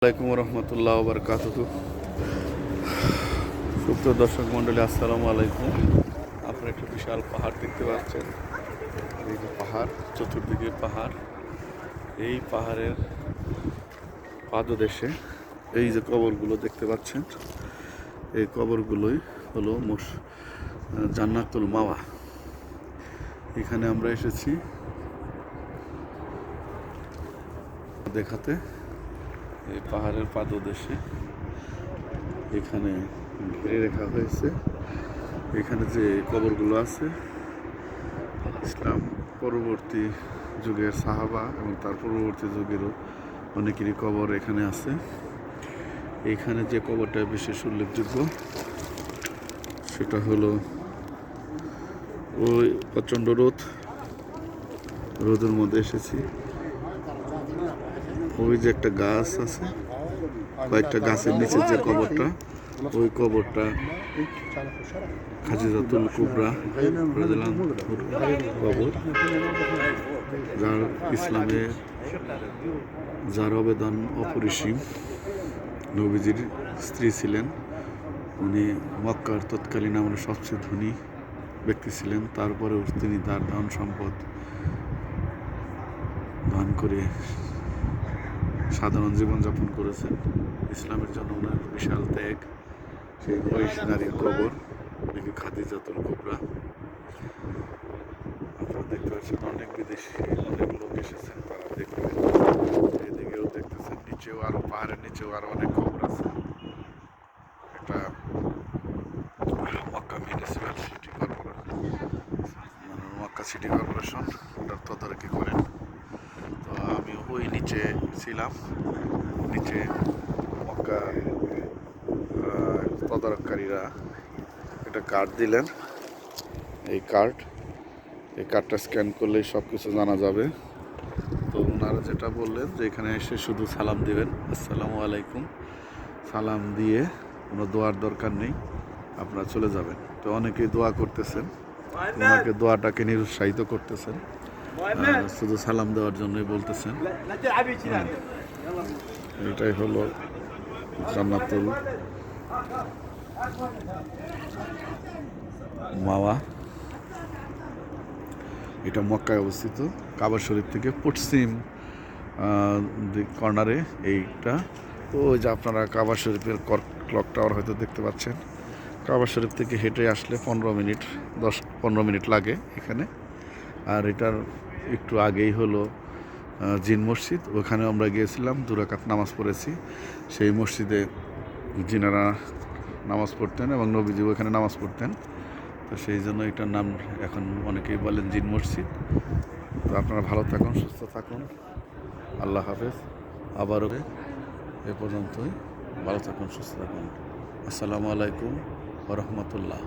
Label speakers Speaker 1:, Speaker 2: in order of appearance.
Speaker 1: আসসালামু আলাইকুম রহমতুল্লাহ বারকাতুহু। সুপ্রিয় দর্শক মণ্ডলী, আসসালামু আলাইকুম। আপনারা একটা বিশাল পাহাড় দেখতে পাচ্ছেন। এই যে পাহাড়, চতুর্দিকে পাহাড়। এই পাহাড়ের পাদদেশে এই যে কবরগুলো দেখতে পাচ্ছেন, এই কবরগুলোই হলো জান্নাতুল মাওয়া। এখানে আমরা এসেছি দেখাতে। এই পাহাড়ের পাদদেশে এখানে ঘিরে রাখা হয়েছে। এখানে যে কবরগুলো আছে, ইসলাম পরবর্তী যুগের সাহাবা এবং তার পরবর্তী যুগেরও অনেকেরই কবর এখানে আছে। এখানে যে কবরটা বিশেষ উল্লেখযোগ্য সেটা হলো ওই প্রচণ্ড রোদের মধ্যে এসেছি। ওই যে একটা গাছ আছে, কয়েকটা গাছের নিচে যে কবরটা, ওই কবরটা খাদিজাতুল কুবরা কবর, যার ইসলামে যার অবদান অপরিসীম। নবীজির স্ত্রী ছিলেন, উনি মক্কার তৎকালীন আমরা সবচেয়ে ধনী ব্যক্তি ছিলেন। তারপরেও তিনি তার ধন সম্পদ দান করে সাধারণ জীবনযাপন করেছেন। ইসলামের জন্য ওনার বিশাল ত্যাগ। সেই মহিষী নারীর কবর দেখি খাদিজাতুল কুবরা। আপনারা দেখতে পাচ্ছেন অনেক বিদেশি, অনেক লোক এসেছেন, তারা দেখবেন। এদিকেও দেখতেছেন, নিচেও আরো পাহাড়ের নিচেও আরো অনেক কবর আছে। এটা Mecca municipal city corporation, Mecca city corporation ওটার তদারকি করেন। তো আমি ওই নিচে ছিলাম, নিচে মক্কা তদারককারীরা একটা কার্ড দিলেন। এই কার্ডটা স্ক্যান করলেই সব কিছু জানা যাবে। তো ওনারা যেটা বললেন যে এখানে এসে শুধু সালাম দিবেন, আসসালামু আলাইকুম, সালাম দিয়ে কোনো দোয়ার দরকার নেই, আপনারা চলে যাবেন। তো অনেকেই দোয়া করতেছেন, ওনাকে দোয়াটাকে নিরুৎসাহিত করতেছেন, শুধু সালাম দেওয়ার জন্যই বলতেছেন। এটাই হলো জান্নাতুল মাওয়া। এটা মক্কায় অবস্থিত, কাবা শরীফ থেকে পশ্চিম কর্নারে এইটা। তো ওই যে আপনারা কাবা শরীফের ক্লক টাওয়ার হয়তো দেখতে পাচ্ছেন। কাবা শরীফ থেকে হেঁটে আসলে 10-15 মিনিট লাগে এখানে। আর এটার একটু আগেই হলো জিন মসজিদ, ওখানে আমরা গিয়েছিলাম, 2 রাকাত নামাজ পড়েছি। সেই মসজিদে জিনারা নামাজ পড়তেন এবং নবীজি ওখানে নামাজ পড়তেন। তো সেই জন্য এটার নাম এখন অনেকেই বলেন জিন মসজিদ। তো আপনারা ভালো থাকুন, সুস্থ থাকুন, আল্লাহ হাফেজ। আবারও এ পর্যন্তই, ভালো থাকুন, সুস্থ থাকুন। আসসালামু আলাইকুম ওয়া রাহমাতুল্লাহ।